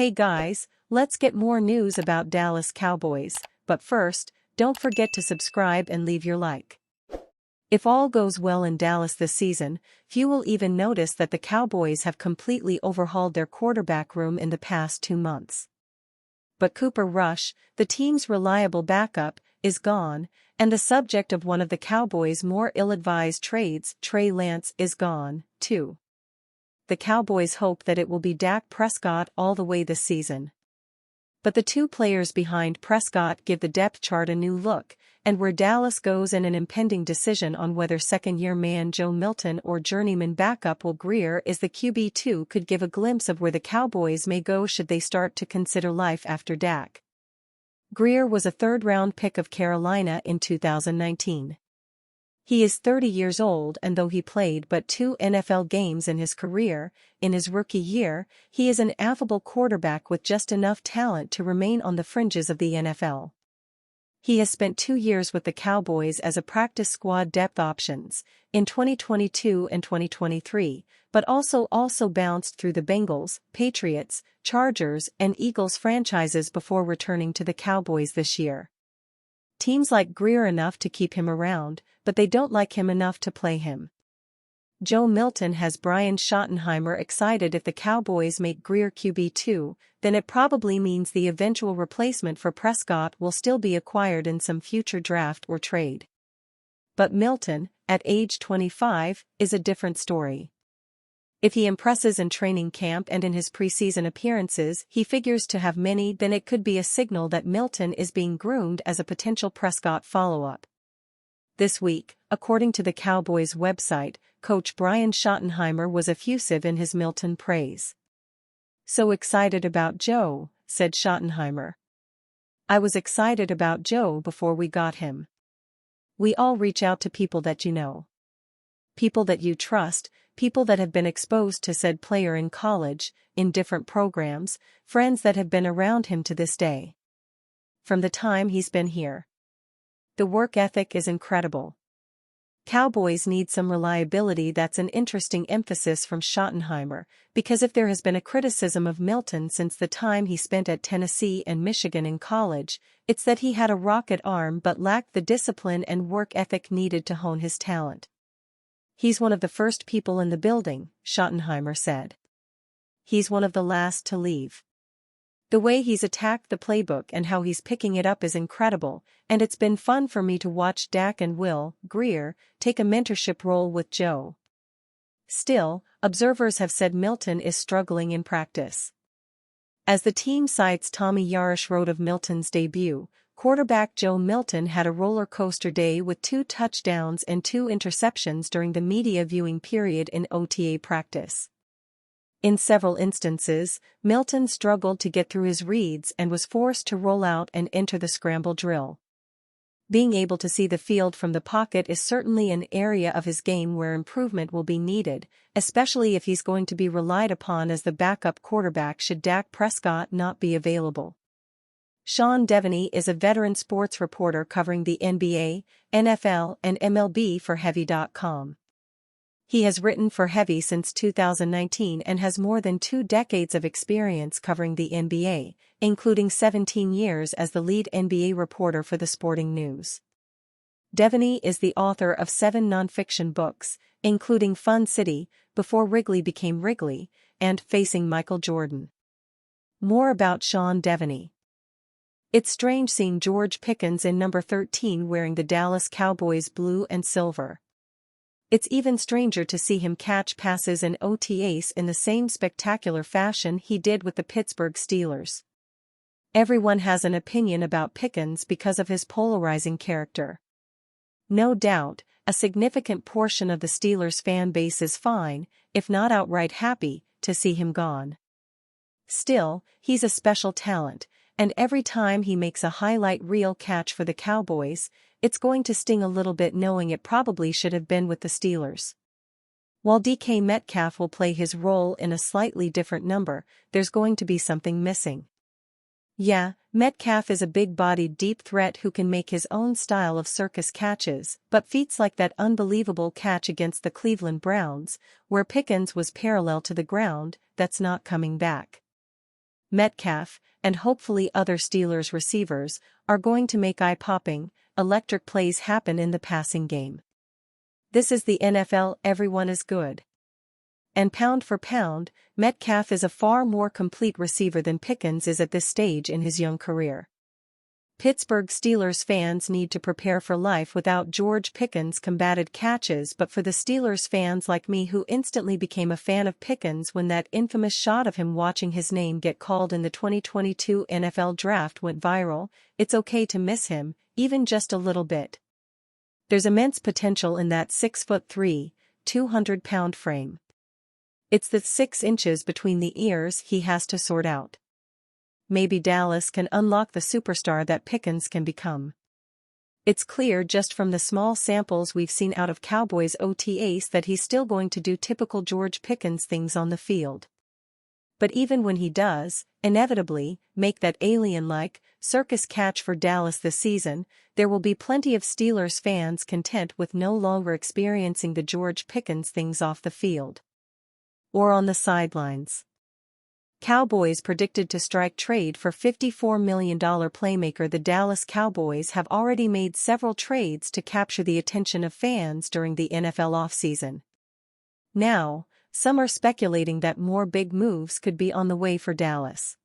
Hey guys, let's get more news about Dallas Cowboys, but first, don't forget to subscribe and leave your like. If all goes well in Dallas this season, few will even notice that the Cowboys have completely overhauled their quarterback room in the past 2 months. But Cooper Rush, the team's reliable backup, is gone, and the subject of one of the Cowboys' more ill-advised trades, Trey Lance, is gone, too. The Cowboys hope that it will be Dak Prescott all the way this season. But the two players behind Prescott give the depth chart a new look, and where Dallas goes in an impending decision on whether second-year man Joe Milton or journeyman backup Will Grier is the QB2 could give a glimpse of where the Cowboys may go should they start to consider life after Dak. Grier was a third-round pick of Carolina in 2019. He is 30 years old, and though he played but 2 NFL games in his career, in his rookie year, he is an affable quarterback with just enough talent to remain on the fringes of the NFL. He has spent 2 years with the Cowboys as a practice squad depth options, in 2022 and 2023, but also bounced through the Bengals, Patriots, Chargers, and Eagles franchises before returning to the Cowboys this year. Teams like Grier enough to keep him around, but they don't like him enough to play him. Joe Milton has Brian Schottenheimer excited. If the Cowboys make Grier QB2, then it probably means the eventual replacement for Prescott will still be acquired in some future draft or trade. But Milton, at age 25, is a different story. If he impresses in training camp and in his preseason appearances, he figures to have many, then it could be a signal that Milton is being groomed as a potential Prescott follow-up. This week, according to the Cowboys website, coach Brian Schottenheimer was effusive in his Milton praise. "So excited about Joe," said Schottenheimer. "I was excited about Joe before we got him. We all reach out to people that you know. People that you trust, people that have been exposed to said player in college, in different programs, friends that have been around him to this day. From the time he's been here. The work ethic is incredible. Cowboys need some reliability." That's an interesting emphasis from Schottenheimer, because if there has been a criticism of Milton since the time he spent at Tennessee and Michigan in college, it's that he had a rocket arm but lacked the discipline and work ethic needed to hone his talent. "He's one of the first people in the building," Schottenheimer said. "He's one of the last to leave. The way he's attacked the playbook and how he's picking it up is incredible, and it's been fun for me to watch Dak and Will Grier take a mentorship role with Joe." Still, observers have said Milton is struggling in practice. As the team cites, Tommy Yarish wrote of Milton's debut, quarterback Joe Milton had a roller coaster day with 2 touchdowns and 2 interceptions during the media viewing period in OTA practice. In several instances, Milton struggled to get through his reads and was forced to roll out and enter the scramble drill. Being able to see the field from the pocket is certainly an area of his game where improvement will be needed, especially if he's going to be relied upon as the backup quarterback should Dak Prescott not be available. Sean Devaney is a veteran sports reporter covering the NBA, NFL, and MLB for Heavy.com. He has written for Heavy since 2019 and has more than 2 decades of experience covering the NBA, including 17 years as the lead NBA reporter for the Sporting News. Devaney is the author of 7 nonfiction books, including Fun City, Before Wrigley Became Wrigley, and Facing Michael Jordan. More about Sean Devaney. "It's strange seeing George Pickens in number 13 wearing the Dallas Cowboys blue and silver. It's even stranger to see him catch passes in OTAs in the same spectacular fashion he did with the Pittsburgh Steelers. Everyone has an opinion about Pickens because of his polarizing character. No doubt, a significant portion of the Steelers fan base is fine, if not outright happy, to see him gone. Still, he's a special talent, and every time he makes a highlight reel catch for the Cowboys, it's going to sting a little bit knowing it probably should have been with the Steelers. While DK Metcalf will play his role in a slightly different number, there's going to be something missing. Yeah, Metcalf is a big-bodied deep threat who can make his own style of circus catches, but feats like that unbelievable catch against the Cleveland Browns, where Pickens was parallel to the ground, that's not coming back. Metcalf, and hopefully other Steelers receivers, are going to make eye-popping, electric plays happen in the passing game. This is the NFL, everyone is good. And pound for pound, Metcalf is a far more complete receiver than Pickens is at this stage in his young career. Pittsburgh Steelers fans need to prepare for life without George Pickens' combated catches, but for the Steelers fans like me who instantly became a fan of Pickens when that infamous shot of him watching his name get called in the 2022 NFL Draft went viral, it's okay to miss him, even just a little bit. There's immense potential in that 6'3", 200-pound frame. It's the 6 inches between the ears he has to sort out. Maybe Dallas can unlock the superstar that Pickens can become. It's clear just from the small samples we've seen out of Cowboys OTAs that he's still going to do typical George Pickens things on the field. But even when he does, inevitably, make that alien-like, circus catch for Dallas this season, there will be plenty of Steelers fans content with no longer experiencing the George Pickens things off the field. Or on the sidelines. Cowboys predicted to strike trade for $54 million playmaker. The Dallas Cowboys have already made several trades to capture the attention of fans during the NFL offseason. Now, some are speculating that more big moves could be on the way for Dallas.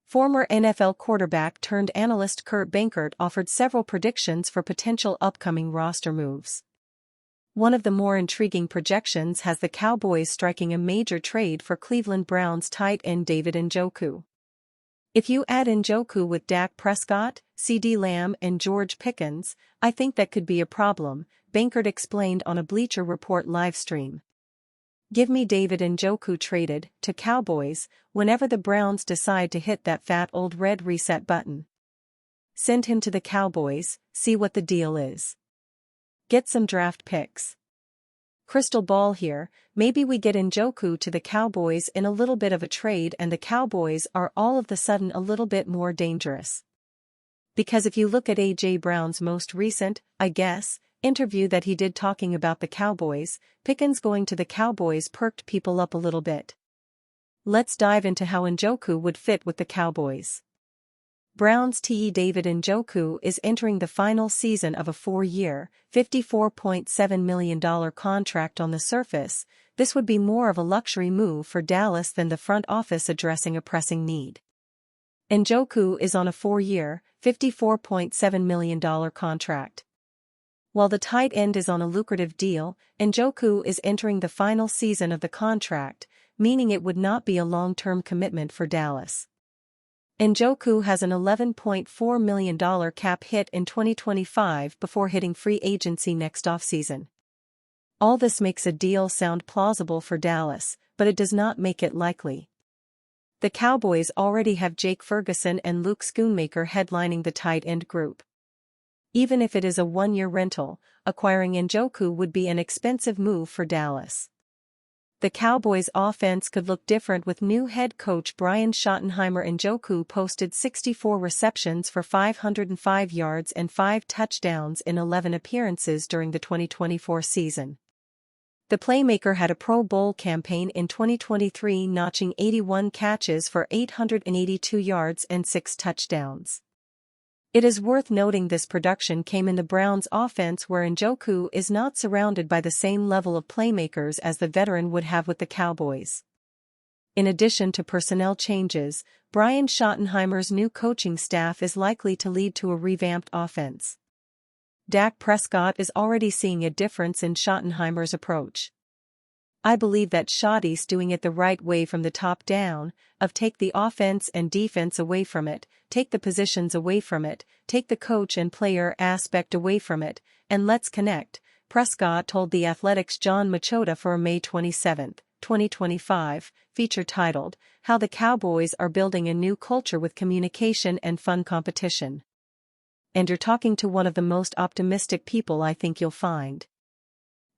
Former NFL quarterback turned analyst Kurt Benkert offered several predictions for potential upcoming roster moves. One of the more intriguing projections has the Cowboys striking a major trade for Cleveland Browns tight end David Njoku. If you add Njoku with Dak Prescott, CeeDee Lamb and George Pickens, I think that could be a problem, Benkert explained on a Bleacher Report livestream. Give me David Njoku traded to Cowboys whenever the Browns decide to hit that fat old red reset button. Send him to the Cowboys, see what the deal is. Get some draft picks. Crystal ball here, maybe we get Njoku to the Cowboys in a little bit of a trade and the Cowboys are all of the sudden a little bit more dangerous. Because if you look at A.J. Brown's most recent, interview that he did talking about the Cowboys, Pickens going to the Cowboys perked people up a little bit. Let's dive into how Njoku would fit with the Cowboys. Browns' David Njoku is entering the final season of a 4-year, $54.7 million contract. On the surface, this would be more of a luxury move for Dallas than the front office addressing a pressing need. Njoku is on a 4-year, $54.7 million contract. While the tight end is on a lucrative deal, Njoku is entering the final season of the contract, meaning it would not be a long-term commitment for Dallas. Njoku has an $11.4 million cap hit in 2025 before hitting free agency next offseason. All this makes a deal sound plausible for Dallas, but it does not make it likely. The Cowboys already have Jake Ferguson and Luke Schoonmaker headlining the tight end group. Even if it is a 1-year rental, acquiring Njoku would be an expensive move for Dallas. The Cowboys' offense could look different with new head coach Brian Schottenheimer. Njoku posted 64 receptions for 505 yards and 5 touchdowns in 11 appearances during the 2024 season. The playmaker had a Pro Bowl campaign in 2023, notching 81 catches for 882 yards and 6 touchdowns. It is worth noting this production came in the Browns' offense where Njoku is not surrounded by the same level of playmakers as the veteran would have with the Cowboys. In addition to personnel changes, Brian Schottenheimer's new coaching staff is likely to lead to a revamped offense. Dak Prescott is already seeing a difference in Schottenheimer's approach. I believe that Schotty's doing it the right way from the top down, of take the offense and defense away from it, take the positions away from it, take the coach and player aspect away from it, and let's connect, Prescott told The Athletic's John Machota for a May 27, 2025, feature titled, How the Cowboys Are Building a New Culture with Communication and Fun Competition. And you're talking to one of the most optimistic people I think you'll find.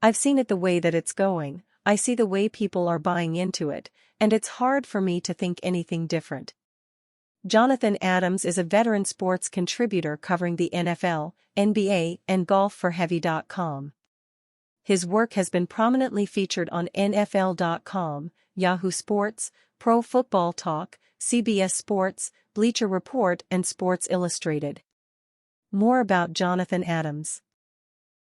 I've seen it the way that it's going. I see the way people are buying into it, and it's hard for me to think anything different. Jonathan Adams is a veteran sports contributor covering the NFL, NBA, and golf for Heavy.com. His work has been prominently featured on NFL.com, Yahoo Sports, Pro Football Talk, CBS Sports, Bleacher Report and Sports Illustrated. More about Jonathan Adams.